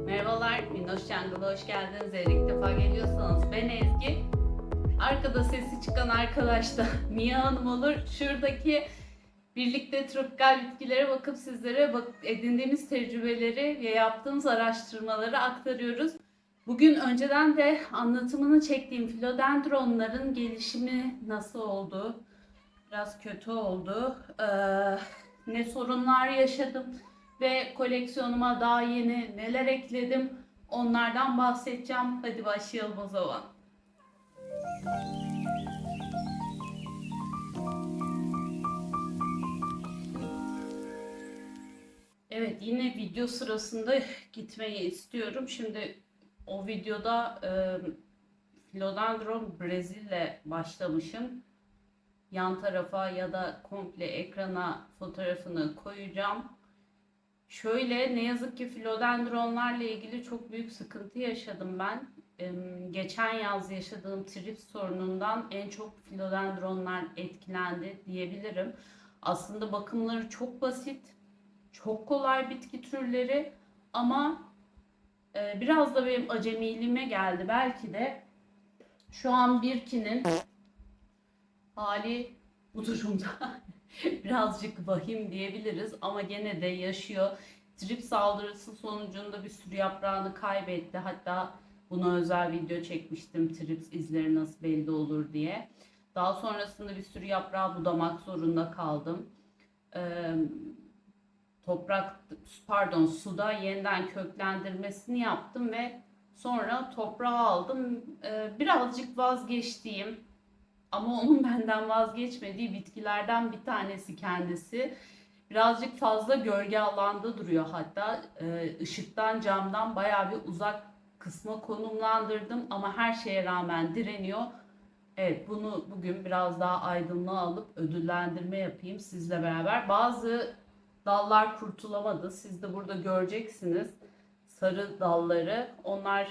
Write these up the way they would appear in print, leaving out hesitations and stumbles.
Merhabalar, Minnoş Jungle'a hoş geldiniz. Eğer ilk defa geliyorsanız ben Ezgi. Arkada sesi çıkan arkadaş da Mia Hanım olur. Şuradaki birlikte tropikal bitkilere bakıp sizlere edindiğimiz tecrübeleri ve yaptığımız araştırmaları aktarıyoruz. Bugün önceden de anlatımını çektiğim filodendronların gelişimi nasıl oldu? Biraz kötü oldu. Ne sorunlar yaşadım ve koleksiyonuma daha yeni neler ekledim onlardan bahsedeceğim. Hadi başlayalım o zaman. Evet, yine video sırasında gitmeyi istiyorum. Şimdi o videoda Philodendron Brezil'le başlamışım. Yan tarafa ya da komple ekrana fotoğrafını koyacağım. Şöyle, ne yazık ki filodendronlarla ilgili çok büyük sıkıntı yaşadım ben. Geçen yaz yaşadığım trips sorunundan en çok filodendronlar etkilendi diyebilirim. Aslında bakımları çok basit, çok kolay bitki türleri ama biraz da benim acemiliğime geldi. Belki de şu an Birki'nin hali bu durumda birazcık vahim diyebiliriz ama gene de yaşıyor. Trip saldırısı sonucunda bir sürü yaprağını kaybetti. Hatta buna özel video çekmiştim. Trips izleri nasıl belli olur diye. Daha sonrasında bir sürü yaprağı budamak zorunda kaldım. Suda yeniden köklendirmesini yaptım ve sonra toprağa aldım. Birazcık vazgeçtiğim ama onun benden vazgeçmediği bitkilerden bir tanesi kendisi. Birazcık fazla gölge alanda duruyor hatta. Işıktan, camdan bayağı bir uzak kısma konumlandırdım ama her şeye rağmen direniyor. Evet, bunu bugün biraz daha aydınlığa alıp ödüllendirme yapayım sizle beraber. Bazı dallar kurtulamadı. Siz de burada göreceksiniz sarı dalları. Onlar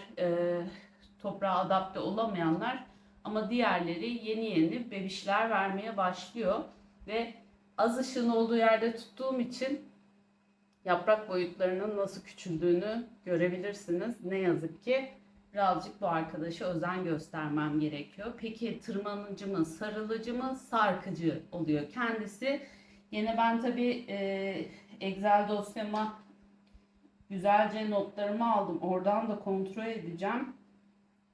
toprağa adapte olamayanlar. Ama diğerleri yeni yeni bebişler vermeye başlıyor. Ve az ışığın olduğu yerde tuttuğum için yaprak boyutlarının nasıl küçüldüğünü görebilirsiniz. Ne yazık ki birazcık bu arkadaşa özen göstermem gerekiyor. Peki tırmanıcı mı, sarılıcı mı, sarkıcı oluyor kendisi. Yine ben tabii Excel dosyama güzelce notlarımı aldım. Oradan da kontrol edeceğim.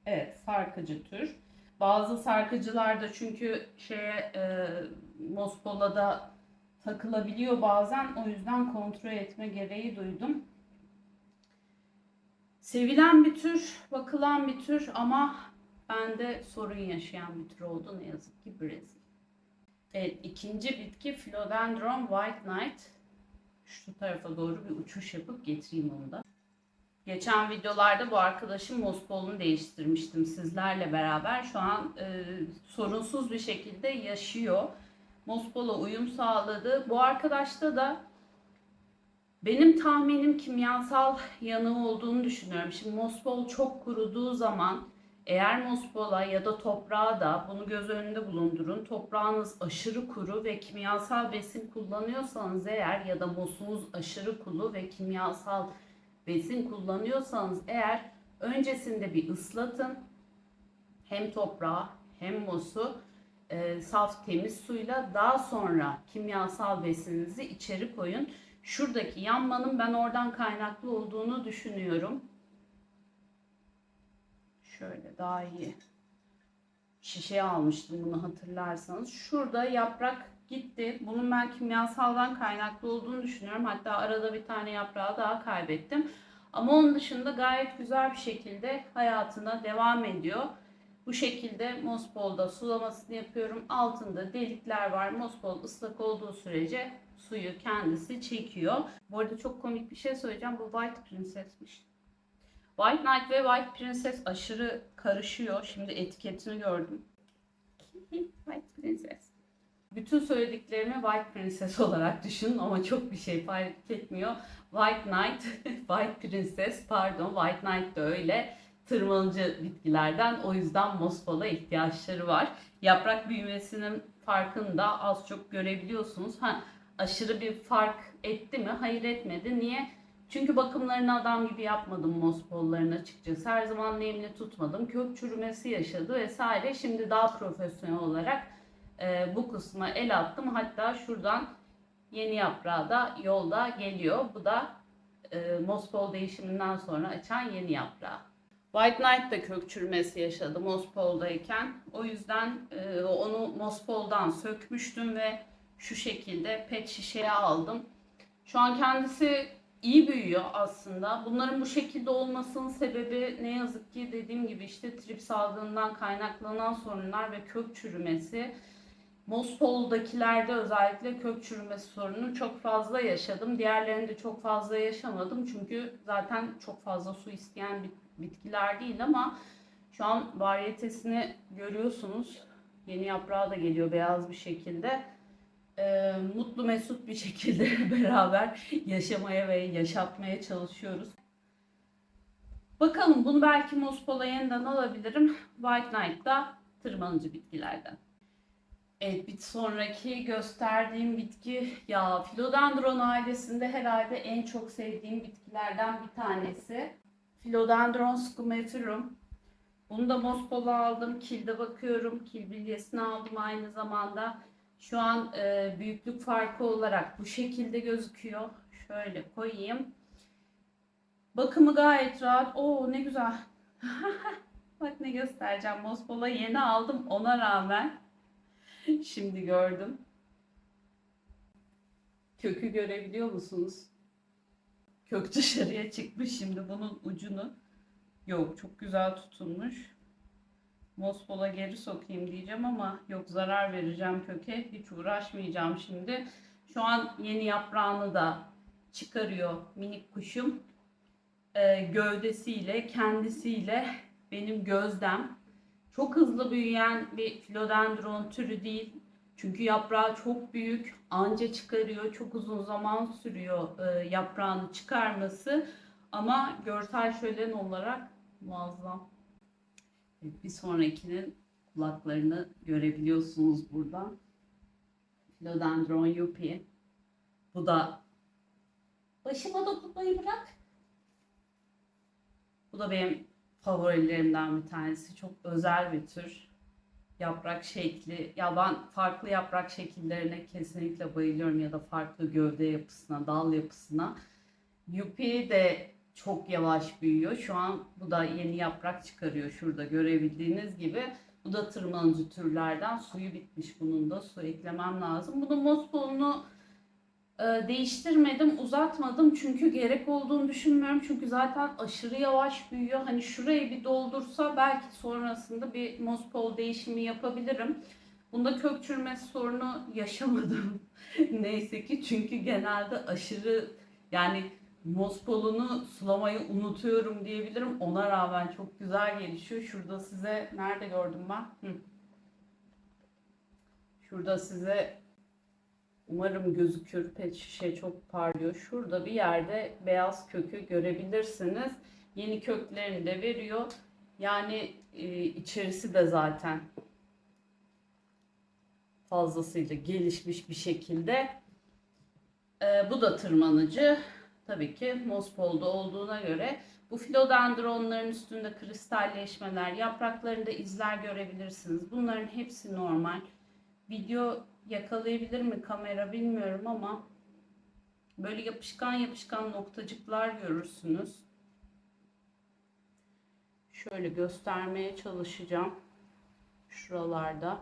Evet, sarkıcı tür. Bazı sarkıcılarda çünkü Mospola'da takılabiliyor bazen. O yüzden kontrol etme gereği duydum. Sevilen bir tür, bakılan bir tür ama bende sorun yaşayan bir tür oldu ne yazık ki Brezilya. Evet, ikinci bitki Philodendron White Knight. Şu tarafa doğru bir uçuş yapıp getireyim onu da. Geçen videolarda bu arkadaşım Mospol'unu değiştirmiştim sizlerle beraber. Şu an sorunsuz bir şekilde yaşıyor. Mospol'a uyum sağladı. Bu arkadaşta da benim tahminim kimyasal yanığı olduğunu düşünüyorum. Şimdi Mospol çok kuruduğu zaman eğer Mospol'a ya da toprağa da bunu göz önünde bulundurun. Toprağınız aşırı kuru ve kimyasal besin kullanıyorsanız eğer ya da mosunuz aşırı kuru ve kimyasal besin kullanıyorsanız eğer öncesinde bir ıslatın. Hem toprağı hem mosu saf temiz suyla daha sonra kimyasal besininizi içeri koyun. Şuradaki yanmanın ben oradan kaynaklı olduğunu düşünüyorum. Şöyle daha iyi şişeye almıştım bunu hatırlarsanız. Şurada yaprak gitti. Bunun ben kimyasaldan kaynaklı olduğunu düşünüyorum. Hatta arada bir tane yaprağı daha kaybettim. Ama onun dışında gayet güzel bir şekilde hayatına devam ediyor. Bu şekilde Mospol'da sulamasını yapıyorum. Altında delikler var. Mospol ıslak olduğu sürece suyu kendisi çekiyor. Bu arada çok komik bir şey söyleyeceğim. Bu White Princess'miş. White Knight ve White Princess aşırı karışıyor. Şimdi etiketini gördüm. White Princess. Bütün söylediklerimi White Princess olarak düşünün ama çok bir şey fark etmiyor. White Knight, White Princess, pardon White Knight de öyle. Tırmanıcı bitkilerden, o yüzden Mospol'a ihtiyaçları var. Yaprak büyümesinin farkını da az çok görebiliyorsunuz. Aşırı bir fark etti mi? Hayır, etmedi. Niye? Çünkü bakımlarını adam gibi yapmadım mospollarını açıkçası. Her zaman nemli tutmadım. Kök çürümesi yaşadı vesaire. Şimdi daha profesyonel olarak bu kısma el attım. Hatta şuradan yeni yaprağı da yolda geliyor. Bu da mospol değişiminden sonra açan yeni yaprağı. White Knight da kök çürümesi yaşadı mospol'dayken. O yüzden onu mospol'dan sökmüştüm ve şu şekilde pet şişeye aldım. Şu an kendisi iyi büyüyor aslında. Bunların bu şekilde olmasının sebebi ne yazık ki dediğim gibi işte trip salgınından kaynaklanan sorunlar ve kök çürümesi. Mospol'dakilerde özellikle kök çürümesi sorununu çok fazla yaşadım. Diğerlerinde çok fazla yaşamadım. Çünkü zaten çok fazla su isteyen bitkiler değil ama şu an varyetesini görüyorsunuz. Yeni yaprağı da geliyor beyaz bir şekilde. Mutlu mesut bir şekilde beraber yaşamaya ve yaşatmaya çalışıyoruz. Bakalım bunu belki Mospol'a yeniden alabilirim. White Knight'da tırmanıcı bitkilerden. Evet, bir sonraki gösterdiğim bitki ya Philodendron ailesinde herhalde en çok sevdiğim bitkilerden bir tanesi. Philodendron scumiferum. Bunu da Mospol'a aldım. Kilde bakıyorum. Kil bilyesini aldım aynı zamanda. Şu an büyüklük farkı olarak bu şekilde gözüküyor. Şöyle koyayım. Bakımı gayet rahat. Oo ne güzel. Bak ne göstereceğim. Mospol'a yeni aldım ona rağmen. Şimdi gördüm. Kökü görebiliyor musunuz? Kök dışarıya çıkmış şimdi bunun ucunu. Yok çok güzel tutunmuş. Mospol'a geri sokayım diyeceğim ama yok zarar vereceğim köke. Hiç uğraşmayacağım şimdi. Şu an yeni yaprağını da çıkarıyor minik kuşum. Gövdesiyle kendisiyle benim gözdem. Çok hızlı büyüyen bir philodendron türü değil. Çünkü yaprağı çok büyük, anca çıkarıyor. Çok uzun zaman sürüyor yaprağını çıkarması. Ama görsel şölen olarak muazzam. Bir sonrakinin kulaklarını görebiliyorsunuz buradan. Philodendron yupi. Bu da başıma dokunmayı bırak. Bu da benim favorilerimden bir tanesi. Çok özel bir tür. Yaprak şekli. Ya ben farklı yaprak şekillerine kesinlikle bayılıyorum ya da farklı gövde yapısına, dal yapısına. Yupi de çok yavaş büyüyor. Şu an bu da yeni yaprak çıkarıyor şurada görebildiğiniz gibi. Bu da tırmanıcı türlerden. Suyu bitmiş bunun da. Su eklemem lazım. Bunun mospolunu değiştirmedim, uzatmadım çünkü gerek olduğunu düşünmüyorum. Çünkü zaten aşırı yavaş büyüyor. Hani şurayı bir doldursa belki sonrasında bir mospol değişimi yapabilirim. Bunda kök çürümesi sorunu yaşamadım. Neyse ki çünkü genelde aşırı yani mospolunu sulamayı unutuyorum diyebilirim. Ona rağmen çok güzel gelişiyor. Şurada size nerede gördüm ben? Şurada size umarım gözükür. Pet şişe çok parlıyor. Şurada bir yerde beyaz kökü görebilirsiniz. Yeni köklerini de veriyor. Yani içerisi de zaten fazlasıyla gelişmiş bir şekilde. Bu da tırmanıcı. Tabii ki Mospol'da olduğuna göre bu philodendronların üstünde kristalleşmeler, yapraklarında izler görebilirsiniz. Bunların hepsi normal. Video yakalayabilir mi kamera bilmiyorum ama böyle yapışkan yapışkan noktacıklar görürsünüz. Şöyle göstermeye çalışacağım. Şuralarda.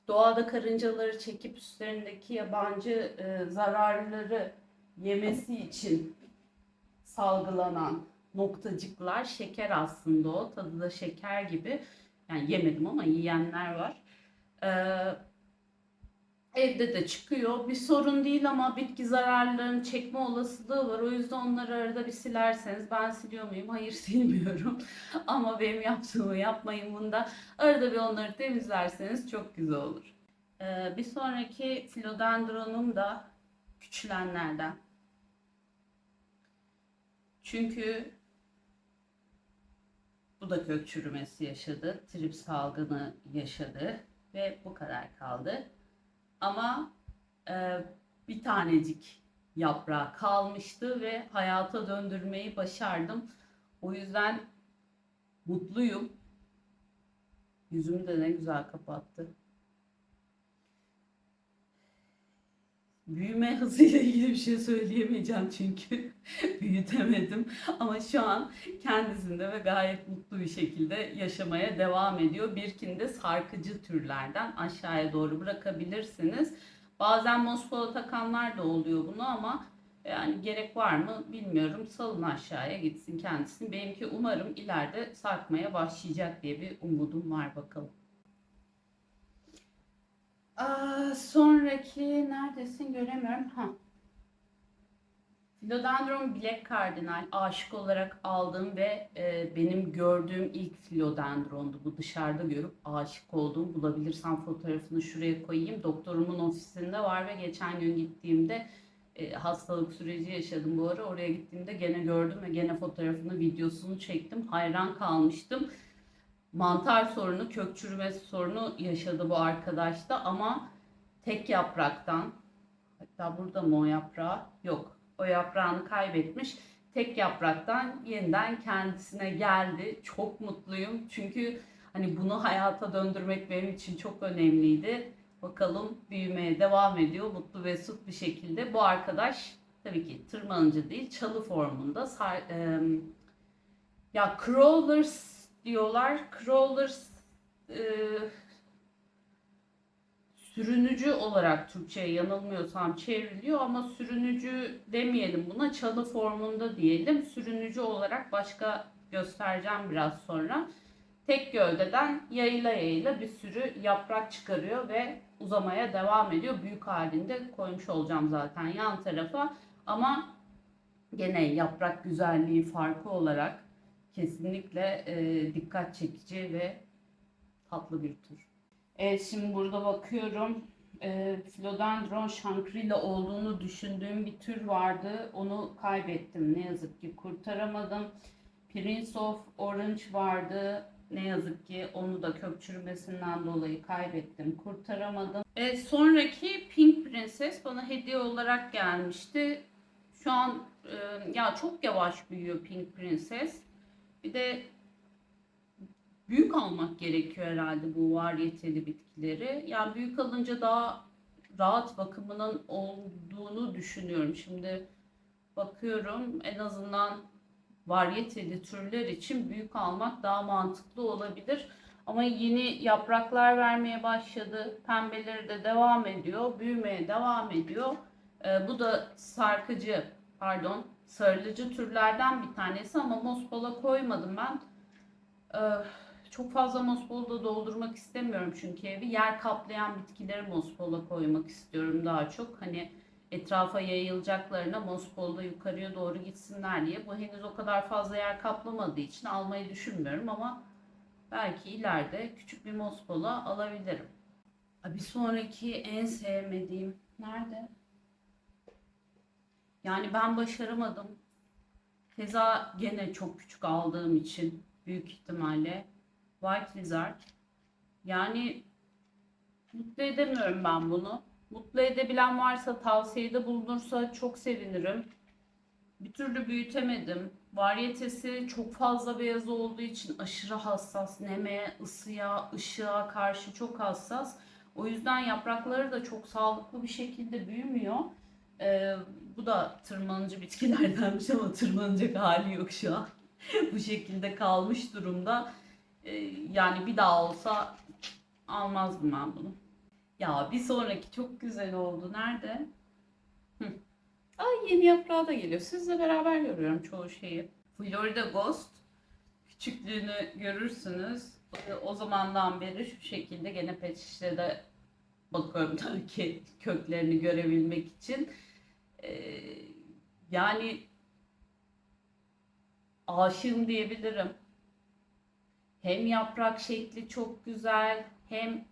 Doğada karıncaları çekip üstlerindeki yabancı zararlıları yemesi için salgılanan noktacıklar şeker aslında o. Tadı da şeker gibi. Yani yemedim ama yiyenler var. Evde de çıkıyor. Bir sorun değil ama bitki zararlarını çekme olasılığı var. O yüzden onları arada bir silerseniz ben siliyor muyum? Hayır silmiyorum. Ama benim yaptığımı yapmayın bunda. Arada bir onları temizlerseniz çok güzel olur. Bir sonraki philodendronum da küçülenlerden. Çünkü bu da kök çürümesi yaşadı. Trip salgını yaşadı. Ve bu kadar kaldı. Ama bir tanecik yaprağı kalmıştı ve hayata döndürmeyi başardım. O yüzden mutluyum. Yüzümü de ne güzel kapattı. Büyüme hızıyla ilgili bir şey söyleyemeyeceğim çünkü büyütemedim. Ama şu an kendisinde ve gayet mutlu bir şekilde yaşamaya devam ediyor. Birkini sarkıcı türlerden aşağıya doğru bırakabilirsiniz. Bazen mospova takanlar da oluyor bunu ama yani gerek var mı bilmiyorum. Salın aşağıya gitsin kendisini. Benimki umarım ileride sarkmaya başlayacak diye bir umudum var, bakalım. Sonraki neredesin göremiyorum. Philodendron Black Cardinal aşık olarak aldığım ve benim gördüğüm ilk philodendrondu. Bu dışarıda görüp aşık olduğum, bulabilirsem fotoğrafını şuraya koyayım. Doktorumun ofisinde var ve geçen gün gittiğimde hastalık süreci yaşadım bu ara. Oraya gittiğimde gene gördüm ve gene fotoğrafını, videosunu çektim. Hayran kalmıştım. Mantar sorunu, kök çürümesi sorunu yaşadı bu arkadaş da ama tek yapraktan, hatta burada mı o yaprağı? Yok. O yaprağını kaybetmiş. Tek yapraktan yeniden kendisine geldi. Çok mutluyum. Çünkü hani bunu hayata döndürmek benim için çok önemliydi. Bakalım büyümeye devam ediyor. Mutlu ve mesut bir şekilde. Bu arkadaş tabii ki tırmanıcı değil, çalı formunda. Ya crawlers diyorlar. Crawlers e, sürünücü olarak Türkçe'ye yanılmıyorsam çevriliyor ama sürünücü demeyelim buna, çalı formunda diyelim. Sürünücü olarak başka göstereceğim biraz sonra. Tek gövdeden yayıla yayıla bir sürü yaprak çıkarıyor ve uzamaya devam ediyor. Büyük halinde koymuş olacağım zaten yan tarafa ama gene yaprak güzelliği farkı olarak kesinlikle dikkat çekici ve tatlı bir tür. Evet, şimdi burada bakıyorum. Philodendron Shangri-La olduğunu düşündüğüm bir tür vardı. Onu kaybettim. Ne yazık ki kurtaramadım. Prince of Orange vardı. Ne yazık ki onu da kök çürümesinden dolayı kaybettim. Kurtaramadım. Sonraki Pink Princess bana hediye olarak gelmişti. Şu an ya çok yavaş büyüyor Pink Princess. Bir de büyük almak gerekiyor herhalde bu varyeteli bitkileri. Yani büyük alınca daha rahat bakımının olduğunu düşünüyorum. Şimdi bakıyorum, en azından varyeteli türler için büyük almak daha mantıklı olabilir. Ama yeni yapraklar vermeye başladı. Pembeleri de devam ediyor. Büyümeye devam ediyor. Bu da sarkıcı, pardon, sarılıcı türlerden bir tanesi ama mospola koymadım ben. Ee, Çok fazla mospolu da doldurmak istemiyorum çünkü evi. Yer kaplayan bitkileri mospola koymak istiyorum daha çok. Hani etrafa yayılacaklarına mospolda yukarıya doğru gitsinler diye. Bu henüz o kadar fazla yer kaplamadığı için almayı düşünmüyorum ama belki ileride küçük bir mospola alabilirim. Bir sonraki en sevmediğim nerede? Yani ben başaramadım. Keza gene çok küçük aldığım için büyük ihtimalle White Wizard. Yani mutlu edemiyorum ben bunu. Mutlu edebilen varsa, tavsiyede bulunursa çok sevinirim. Bir türlü büyütemedim. Varyetesi çok fazla beyaz olduğu için aşırı hassas. Neme, ısıya, ışığa karşı çok hassas. O yüzden yaprakları da çok sağlıklı bir şekilde büyümüyor. Ee, Bu da tırmanıcı bitkilerdenmiş ama tırmanacak hali yok şu an. Bu şekilde kalmış durumda. Yani bir daha olsa almazdım ben bunu. Ya bir sonraki çok güzel oldu. Nerede? Hı. Ay, yeni yaprağı da geliyor. Sizle beraber görüyorum çoğu şeyi. Florida Ghost. Küçüklüğünü görürsünüz. O zamandan beri şu şekilde gene pet şişede bakıyorum tabii ki köklerini görebilmek için. Ee, Yani aşığım diyebilirim. Hem yaprak şekli çok güzel, hem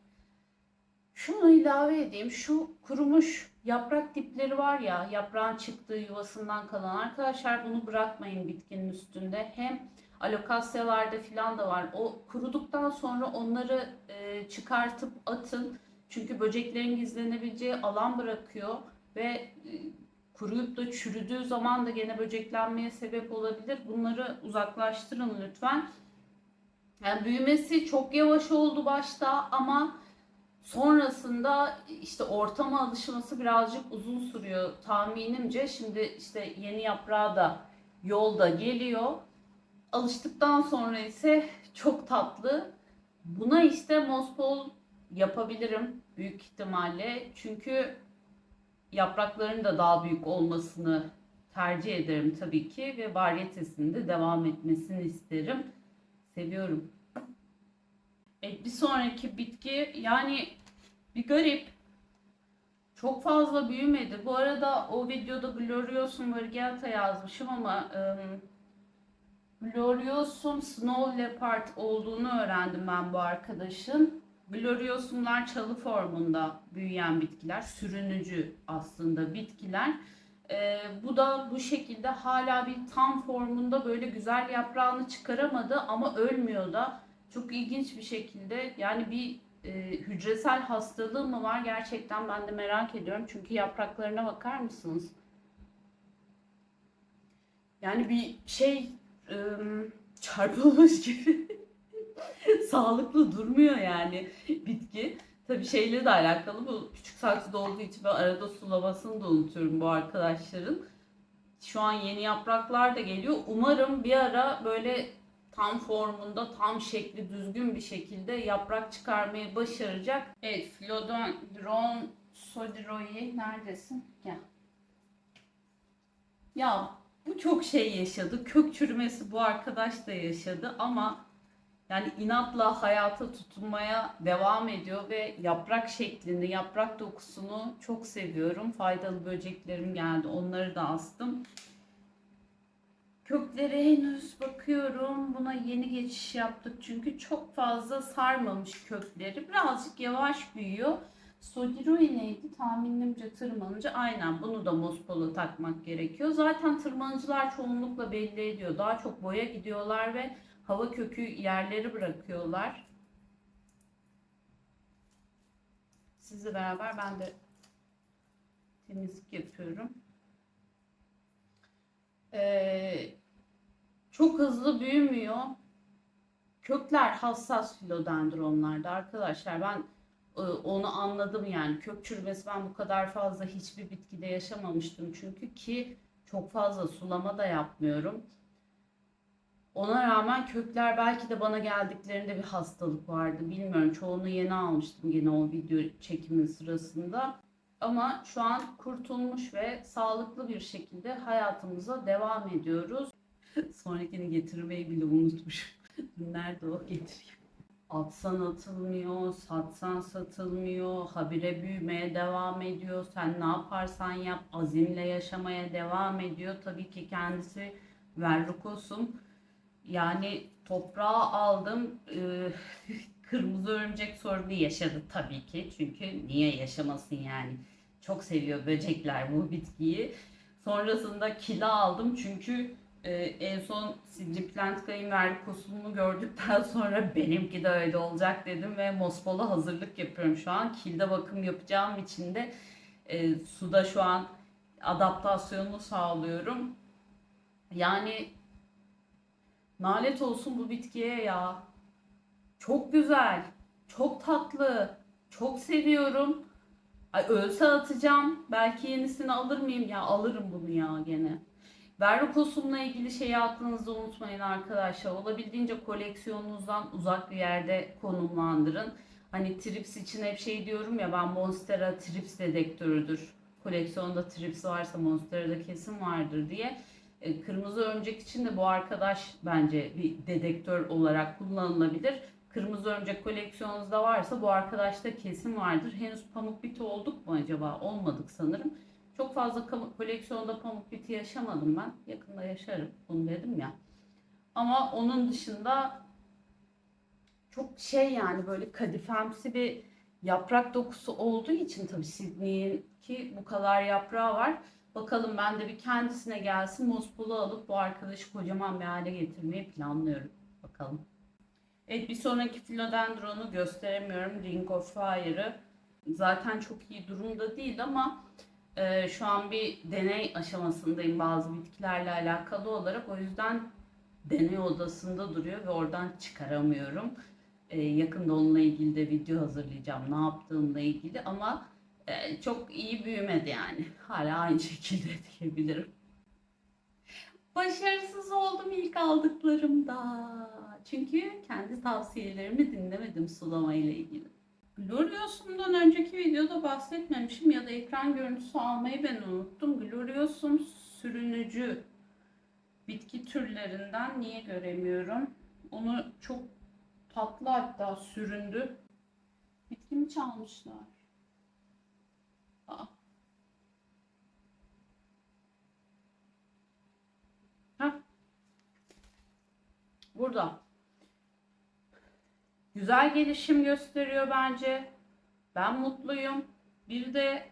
şunu ilave edeyim. Şu kurumuş yaprak dipleri var ya, yaprağın çıktığı yuvasından kalan. Arkadaşlar bunu bırakmayın bitkinin üstünde. Hem alokasyalarda filan da var. O kuruduktan sonra onları çıkartıp atın. Çünkü böceklerin gizlenebileceği alan bırakıyor ve kuruyup da çürüdüğü zaman da gene böceklenmeye sebep olabilir. Bunları uzaklaştırın lütfen. Yani büyümesi çok yavaş oldu başta ama sonrasında işte ortama alışması birazcık uzun sürüyor tahminimce. Şimdi işte yeni yaprağı da yolda geliyor. Alıştıktan sonra ise çok tatlı. Buna işte mospol yapabilirim büyük ihtimalle. Çünkü yaprakların da daha büyük olmasını tercih ederim tabii ki ve varyetesinin de devam etmesini isterim. Seviyorum. Bir sonraki bitki yani bir garip. Çok fazla büyümedi. Bu arada o videoda Gloriosum variegata yazmışım ama Gloriosum Snow Leopard olduğunu öğrendim ben bu arkadaşın. Gloriosumlar çalı formunda büyüyen bitkiler, sürünücü aslında bitkiler. Bu da bu şekilde hala bir tam formunda böyle güzel yaprağını çıkaramadı ama ölmüyor da. Çok ilginç bir şekilde yani bir hücresel hastalığı mı var gerçekten ben de merak ediyorum. Çünkü yapraklarına bakar mısınız? Yani bir şey çarpılmış gibi sağlıklı durmuyor yani bitki. Tabii şeyle de alakalı bu küçük saksıda olduğu için ben arada sulamasını da unutuyorum bu arkadaşların. Şu an yeni yapraklar da geliyor. Umarım bir ara böyle tam formunda, tam şekli düzgün bir şekilde yaprak çıkarmayı başaracak. Evet, Philodendron Sodiroi neredesin? Gel. Ya bu çok şey yaşadı. Kök çürümesi bu arkadaş da yaşadı ama yani inatla hayata tutunmaya devam ediyor ve yaprak şeklini, yaprak dokusunu çok seviyorum. Faydalı böceklerim geldi. Onları da astım. Köklere henüz bakıyorum. Buna yeni geçiş yaptık çünkü çok fazla sarmamış kökleri. Birazcık yavaş büyüyor. Sodiroi neydi? Tahminimce tırmanıcı. Aynen bunu da mospolu takmak gerekiyor. Zaten tırmanıcılar çoğunlukla belli ediyor. Daha çok boya gidiyorlar ve hava kökü yerleri bırakıyorlar. Sizle beraber ben de temizlik yapıyorum. Çok hızlı büyümüyor. Kökler hassas filodendronlarda arkadaşlar. Ben onu anladım yani. Kök çürümesi ben bu kadar fazla hiçbir bitkide yaşamamıştım çünkü ki çok fazla sulama da yapmıyorum. Ona rağmen kökler belki de bana geldiklerinde bir hastalık vardı. Bilmiyorum. Çoğunu yeni almıştım yine o video çekimin sırasında. Ama şu an kurtulmuş ve sağlıklı bir şekilde hayatımıza devam ediyoruz. Sonrakini getirmeyi bile unutmuşum. Nerede o getiriyor? Atsan atılmıyor, satsan satılmıyor, habire büyümeye devam ediyor. Sen ne yaparsan yap, azimle yaşamaya devam ediyor. Tabii ki kendisi verrucosum. Yani toprağa aldım. Kırmızı örümcek sorunu yaşadı tabii ki. Çünkü niye yaşamasın yani. Çok seviyor böcekler bu bitkiyi. Sonrasında kila aldım çünkü en son Sidney verrucosumunu gördükten sonra benimki de öyle olacak dedim ve Mospol'a hazırlık yapıyorum şu an. Kilde bakım yapacağım için de suda şu an adaptasyonunu sağlıyorum. Yani nalet olsun bu bitkiye ya. Çok güzel, çok tatlı, çok seviyorum. Ay ölse atacağım. Belki yenisini alır mıyım? Ya alırım bunu ya gene. Verrucosum'la ilgili şeyi aklınızda unutmayın arkadaşlar. Olabildiğince koleksiyonunuzdan uzak bir yerde konumlandırın. Hani trips için hep şey diyorum ya ben Monstera trips dedektörüdür. Koleksiyonda trips varsa Monstera'da kesin vardır diye. Kırmızı örümcek için de bu arkadaş bence bir dedektör olarak kullanılabilir. Kırmızı örümcek koleksiyonunuzda varsa bu arkadaşta kesin vardır. Henüz pamuk biti olduk mu acaba? Olmadık sanırım. Çok fazla koleksiyonda pamuk biti yaşamadım ben. Yakında yaşarım. Bunu dedim ya. Ama onun dışında çok şey yani böyle kadifemsi bir yaprak dokusu olduğu için tabii Sydney'in ki bu kadar yaprağı var. Bakalım ben de bir kendisine gelsin. Mospolu alıp bu arkadaşı kocaman bir hale getirmeyi planlıyorum. Bakalım. Evet bir sonraki Philodendron'u gösteremiyorum. Ring of Fire'ı. Zaten çok iyi durumda değil ama Şu an bir deney aşamasındayım bazı bitkilerle alakalı olarak. O yüzden deney odasında duruyor ve oradan çıkaramıyorum. Yakında onunla ilgili de video hazırlayacağım. Ne yaptığımla ilgili ama çok iyi büyümedi yani. Hala aynı şekilde diyebilirim. Başarısız oldum ilk aldıklarımda. Çünkü kendi tavsiyelerimi dinlemedim sulama ile ilgili. Gloriosum'dan önceki videoda bahsetmemişim ya da ekran görüntüsü almayı ben unuttum. Gloriosum sürünücü bitki türlerinden, niye göremiyorum? Onu çok tatlı, hatta süründü. Bitkimi çalmışlar. Aa. Heh, burada. Güzel gelişim gösteriyor bence. Ben mutluyum. Bir de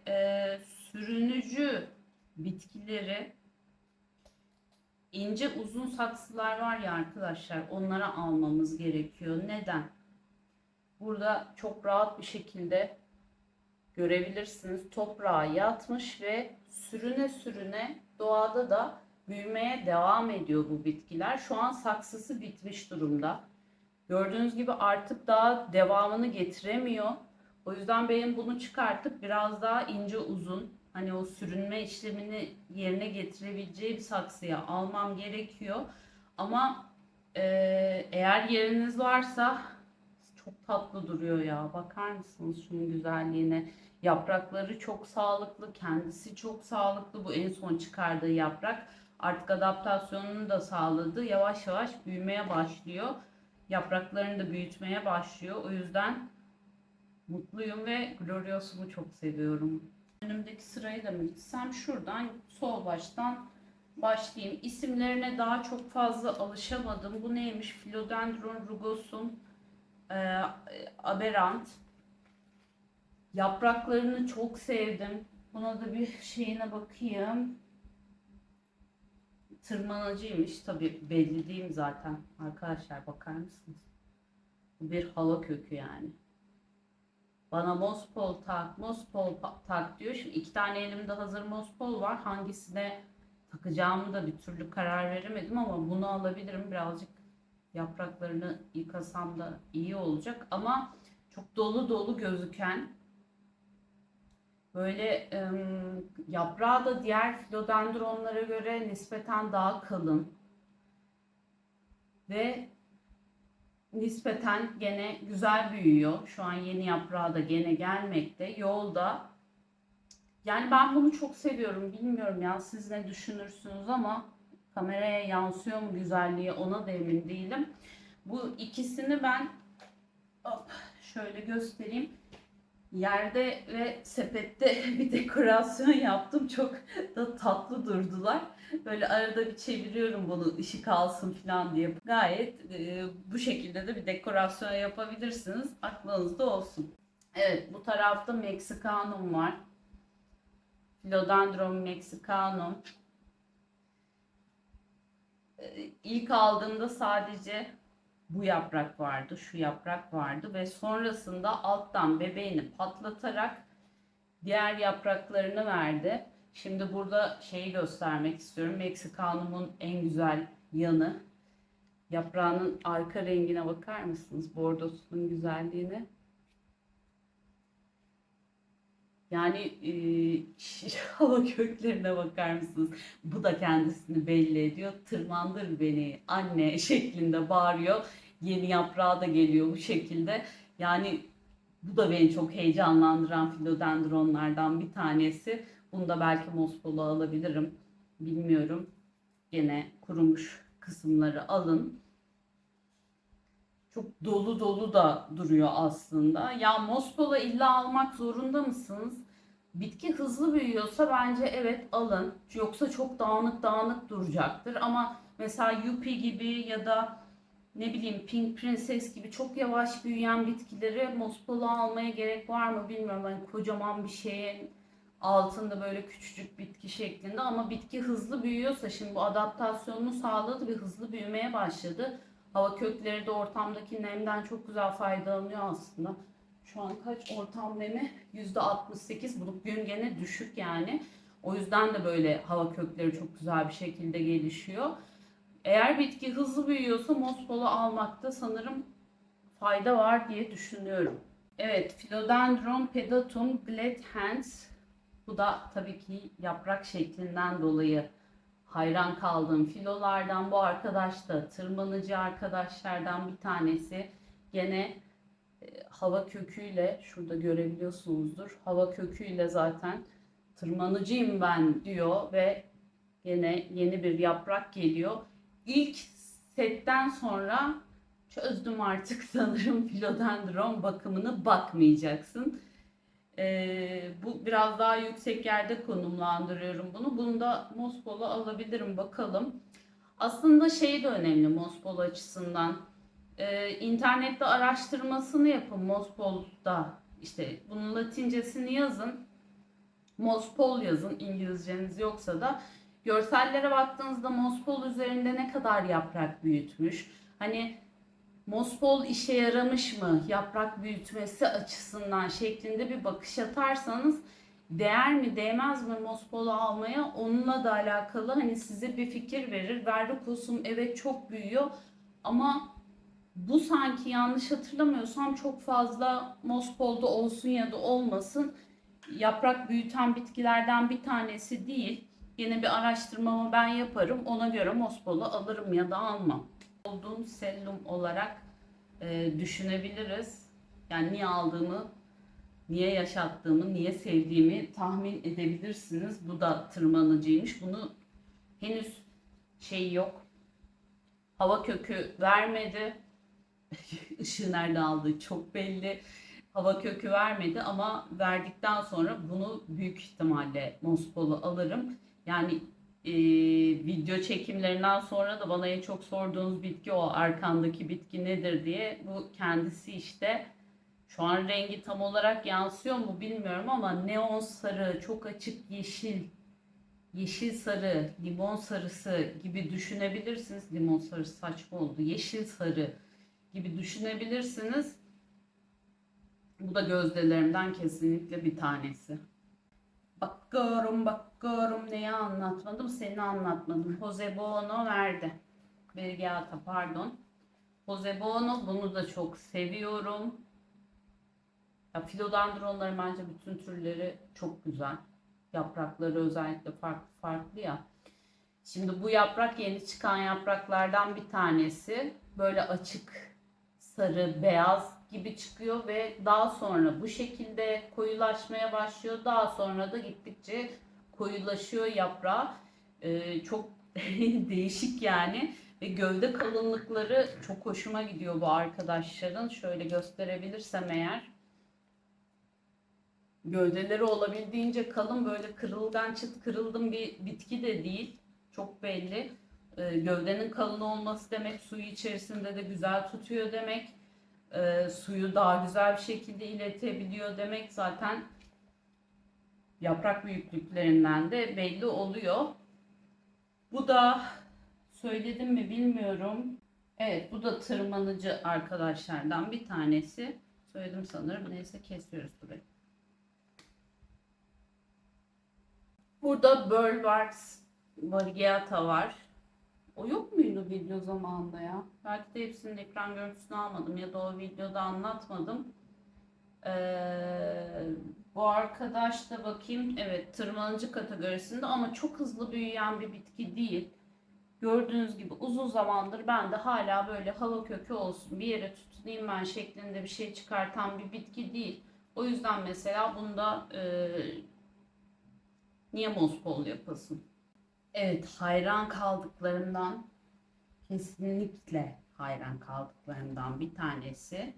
sürünücü bitkileri, ince uzun saksılar var ya arkadaşlar, onlara almamız gerekiyor. Neden? Burada çok rahat bir şekilde görebilirsiniz. Toprağa yatmış ve sürüne sürüne doğada da büyümeye devam ediyor bu bitkiler. Şu an saksısı bitmiş durumda. Gördüğünüz gibi artık daha devamını getiremiyor. O yüzden benim bunu çıkartıp biraz daha ince uzun, hani o sürünme işlemini yerine getirebileceği bir saksıya almam gerekiyor. Ama eğer yeriniz varsa, çok tatlı duruyor ya. Bakar mısınız şunun güzelliğine? Yaprakları çok sağlıklı, kendisi çok sağlıklı. Bu en son çıkardığı yaprak. Artık adaptasyonunu da sağladı. Yavaş yavaş büyümeye başlıyor. Yapraklarını da büyütmeye başlıyor. O yüzden mutluyum ve Gloriosum'u çok seviyorum. Önümdeki sırayı da mı gitsem? Şuradan sol baştan başlayayım. İsimlerine daha çok fazla alışamadım. Bu neymiş? Philodendron rugosum aberrant. Yapraklarını çok sevdim. Buna da bir şeyine bakayım. Tırmanıcıymış. Tabi belli değil mi zaten? Arkadaşlar bakar mısınız? Bu bir hava kökü yani. Bana mospol tak, mospol tak diyor. Şimdi 2 tane elimde hazır mospol var. Hangisine takacağımı da bir türlü karar veremedim ama bunu alabilirim. Birazcık yapraklarını yıkasam da iyi olacak. Ama çok dolu dolu gözüken, böyle yaprağı da diğer filodendronlara göre nispeten daha kalın ve nispeten gene güzel büyüyor. Şu an yeni yaprağı da gene gelmekte. Yolda. Yani ben bunu çok seviyorum. Bilmiyorum ya, siz ne düşünürsünüz ama kameraya yansıyor mu güzelliği, ona da emin değilim. Bu ikisini ben şöyle göstereyim. Yerde ve sepette bir dekorasyon yaptım. Çok da tatlı durdular. Böyle arada bir çeviriyorum bunu ışık alsın falan diye. Gayet bu şekilde de bir dekorasyon yapabilirsiniz. Aklınızda olsun. Evet, bu tarafta Mexicanum var. Philodendron mexicanum. İlk aldığımda sadece bu yaprak vardı, şu yaprak vardı ve sonrasında alttan bebeğini patlatarak diğer yapraklarını verdi. Şimdi burada şeyi göstermek istiyorum. Mexicanum'un en güzel yanı. Yaprağının arka rengine bakar mısınız? Bordosunun güzelliğine. Yani hava köklerine bakar mısınız? Bu da kendisini belli ediyor. Tırmandır beni anne şeklinde bağırıyor. Yeni yaprağı da geliyor bu şekilde. Yani bu da beni çok heyecanlandıran filodendronlardan bir tanesi. Bunu da belki mospolu alabilirim. Bilmiyorum. Gene kurumuş kısımları alın. Çok dolu dolu da duruyor aslında. Ya mospola illa almak zorunda mısınız? Bitki hızlı büyüyorsa bence evet alın. Yoksa çok dağınık dağınık duracaktır. Ama mesela Yuppie gibi ya da ne bileyim Pink Princess gibi çok yavaş büyüyen bitkileri mospola almaya gerek var mı bilmiyorum. Hani kocaman bir şeyin altında böyle küçücük bitki şeklinde, ama bitki hızlı büyüyorsa, şimdi bu adaptasyonunu sağladı ve hızlı büyümeye başladı. Hava kökleri de ortamdaki nemden çok güzel faydalanıyor aslında. Şu an kaç ortam nemi? %68. Bugün gene düşük yani. O yüzden de böyle hava kökleri çok güzel bir şekilde gelişiyor. Eğer bitki hızlı büyüyorsa mospolu almakta sanırım fayda var diye düşünüyorum. Evet, Philodendron pedatum gladhans. Bu da tabii ki yaprak şeklinden dolayı hayran kaldığım filolardan. Bu arkadaş da tırmanıcı arkadaşlardan bir tanesi. Gene hava köküyle, şurada görebiliyorsunuzdur. Hava köküyle zaten tırmanıcıyım ben diyor ve gene yeni bir yaprak geliyor. İlk setten sonra çözdüm artık sanırım Philodendron bakımını bakmayacaksın. Bu biraz daha yüksek yerde konumlandırıyorum bunu. Bunu da Mospol'a alabilirim bakalım. Aslında şey de önemli Mospol açısından. İnternette araştırmasını yapın Mospol'da. İşte bunun Latincesini yazın. Mospol yazın İngilizceniz yoksa da. Görsellere baktığınızda Mospol üzerinde ne kadar yaprak büyütmüş. Hani Mospol işe yaramış mı yaprak büyütmesi açısından şeklinde bir bakış atarsanız değer mi değmez mi Mospol'u almaya onunla da alakalı hani size bir fikir verir. Verrucos'um evet çok büyüyor ama bu sanki yanlış hatırlamıyorsam çok fazla Mospol'da olsun ya da olmasın yaprak büyüten bitkilerden bir tanesi değil. Yine bir araştırmamı ben yaparım. Ona göre Mospol'u alırım ya da almam. Olduğum sellum olarak düşünebiliriz. Yani niye aldığımı, niye yaşattığımı, niye sevdiğimi tahmin edebilirsiniz. Bu da tırmanıcıymış. Bunu henüz şey yok. Hava kökü vermedi. Işığı nerede aldığı çok belli. Hava kökü vermedi ama verdikten sonra bunu büyük ihtimalle Mospol'u alırım. Yani video çekimlerinden sonra da bana en çok sorduğunuz bitki o arkandaki bitki nedir diye. Bu kendisi işte şu an rengi tam olarak yansıyor mu bilmiyorum ama neon sarı, çok açık yeşil, yeşil sarı, limon sarısı gibi düşünebilirsiniz. Limon sarısı saçma oldu. Yeşil sarı gibi düşünebilirsiniz. Bu da gözdelerimden kesinlikle bir tanesi. Bakıyorum neyi anlatmadım, seni anlatmadım. Jose Bono verdi. Vergiata pardon. Jose Bono bunu da çok seviyorum. Ya filodendronların bence bütün türleri çok güzel. Yaprakları özellikle farklı farklı ya. Şimdi bu yaprak yeni çıkan yapraklardan bir tanesi. Böyle açık sarı, beyaz gibi çıkıyor ve daha sonra bu şekilde koyulaşmaya başlıyor. Daha sonra da gittikçe koyulaşıyor yaprağı. Çok değişik yani. Ve gövde kalınlıkları çok hoşuma gidiyor bu arkadaşların. Şöyle gösterebilirsem eğer. Gövdeleri olabildiğince kalın, böyle kırılgan çıt kırıldım bir bitki de değil. Çok belli. Gövdenin kalın olması demek suyu içerisinde de güzel tutuyor demek. Suyu daha güzel bir şekilde iletebiliyor demek. Zaten yaprak büyüklüklerinden de belli oluyor. Bu da söyledim mi bilmiyorum. Evet, bu da tırmanıcı arkadaşlardan bir tanesi. Söyledim sanırım. Neyse kesiyoruz burayı. Burada Burlwarks variegata var. O yok muydu video zamanında ya? Belki de hepsinin ekran görüntüsünü almadım ya da o videoda anlatmadım. Bu arkadaş da bakayım. Evet, tırmanıcı kategorisinde ama çok hızlı büyüyen bir bitki değil. Gördüğünüz gibi uzun zamandır ben de hala böyle hava kökü olsun bir yere tutunayım ben şeklinde bir şey çıkartan bir bitki değil. O yüzden mesela bunda niye mospol yapasın? Evet, hayran kaldıklarımdan kesinlikle hayran kaldıklarımdan bir tanesi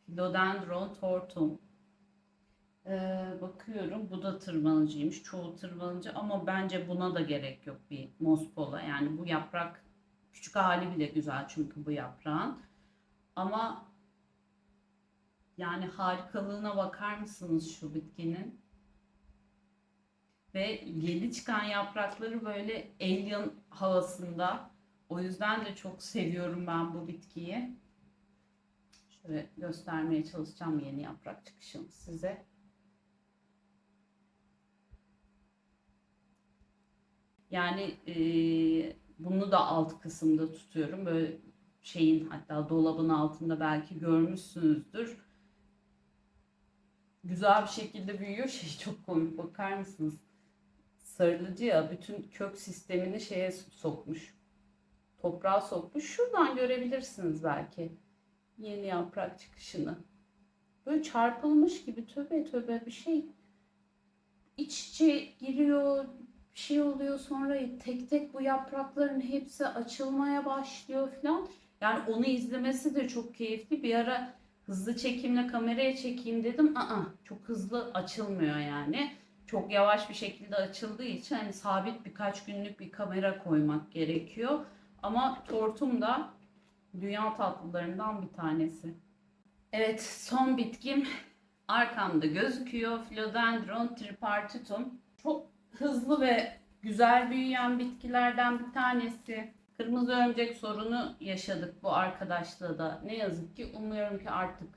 Philodendron tortum. Bakıyorum bu da tırmanıcıymış. Çoğu tırmanıcı ama bence buna da gerek yok bir mospola. Yani bu yaprak küçük hali bile güzel çünkü bu yaprağın. Ama yani harikalığına bakar mısınız şu bitkinin? Ve yeni çıkan yaprakları böyle alien havasında. O yüzden de çok seviyorum ben bu bitkiyi. Şöyle göstermeye çalışacağım yeni yaprak çıkışını size. Yani bunu da alt kısımda tutuyorum. Böyle şeyin, hatta dolabın altında belki görmüşsünüzdür. Güzel bir şekilde büyüyor. Şey, çok komik, bakar mısınız? Sarılıcı ya, bütün kök sistemini şeye sokmuş. Toprağa sokmuş. Şuradan görebilirsiniz belki yeni yaprak çıkışını. Böyle çarpılmış gibi, töbe töbe bir şey. İç içe giriyor, bir şey oluyor, sonra tek tek bu yaprakların hepsi açılmaya başlıyor falan. Yani onu izlemesi de çok keyifli. Bir ara hızlı çekimle kameraya çekeyim dedim. Çok hızlı açılmıyor yani. Çok yavaş bir şekilde açıldığı için hani sabit birkaç günlük bir kamera koymak gerekiyor. Ama tortum da dünya tatlılarından bir tanesi. Evet, son bitkim arkamda gözüküyor. Philodendron tripartitum. Çok hızlı ve güzel büyüyen bitkilerden bir tanesi. Kırmızı örümcek sorunu yaşadık bu arkadaşla da. Ne yazık ki, umuyorum ki artık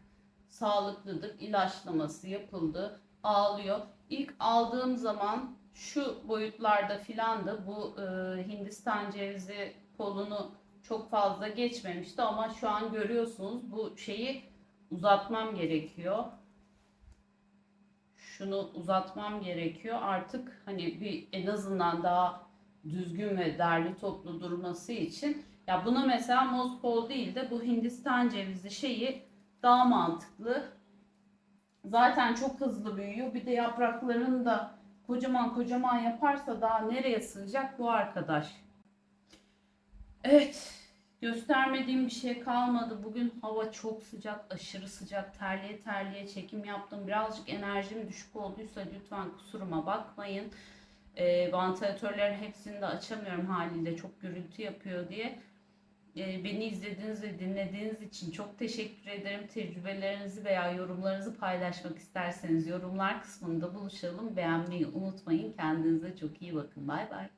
sağlıklıdır. İlaçlaması yapıldı. Ağlıyor. İlk aldığım zaman şu boyutlarda filandı. Bu Hindistan cevizi kolunu çok fazla geçmemişti ama şu an görüyorsunuz bu şeyi uzatmam gerekiyor. Şunu uzatmam gerekiyor. Artık hani bir en azından daha düzgün ve derli toplu durması için. Ya buna mesela Moskova değil de bu Hindistan cevizi şeyi daha mantıklı. Zaten çok hızlı büyüyor. Bir de yapraklarını da kocaman kocaman yaparsa daha nereye sığacak bu arkadaş? Evet. Göstermediğim bir şey kalmadı. Bugün hava çok sıcak, aşırı sıcak. Terliye terliye çekim yaptım. Birazcık enerjim düşük olduysa lütfen kusuruma bakmayın. Vantilatörlerin hepsini de açamıyorum haliyle, çok gürültü yapıyor diye. Beni izlediğiniz ve dinlediğiniz için çok teşekkür ederim. Tecrübelerinizi veya yorumlarınızı paylaşmak isterseniz yorumlar kısmında buluşalım. Beğenmeyi unutmayın. Kendinize çok iyi bakın. Bay bay.